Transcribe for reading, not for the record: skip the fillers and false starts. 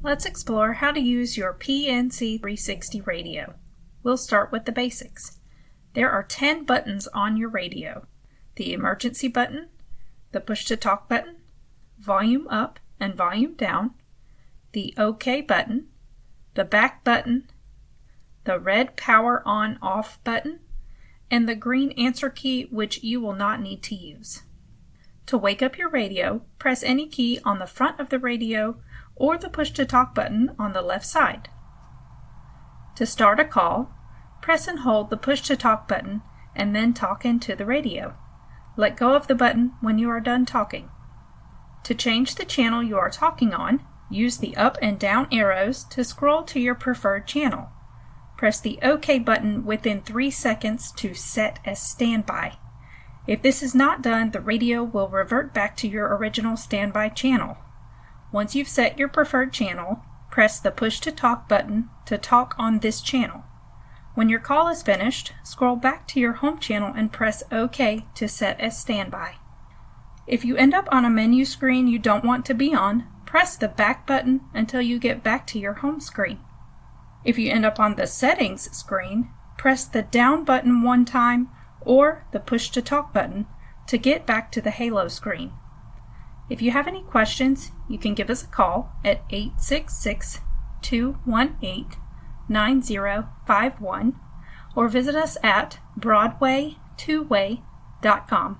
Let's explore how to use your PNC360 radio. We'll start with the basics. There are 10 buttons on your radio: the emergency button, the push-to-talk button, volume up and volume down, the OK button, the back button, the red power on/off button, and the green answer key, which you will not need to use. To wake up your radio, press any key on the front of the radio or the push-to-talk button on the left side. To start a call, press and hold the push-to-talk button and then talk into the radio. Let go of the button when you are done talking. To change the channel you are talking on, use the up and down arrows to scroll to your preferred channel. Press the OK button within 3 seconds to set as standby. If this is not done, the radio will revert back to your original standby channel. Once you've set your preferred channel, press the push-to-talk button to talk on this channel. When your call is finished, scroll back to your home channel and press OK to set as standby. If you end up on a menu screen you don't want to be on, press the back button until you get back to your home screen. If you end up on the settings screen, press the down button one time or the push-to-talk button to get back to the halo screen. If you have any questions, you can give us a call at 866-218-9051 or visit us at broadway2way.com.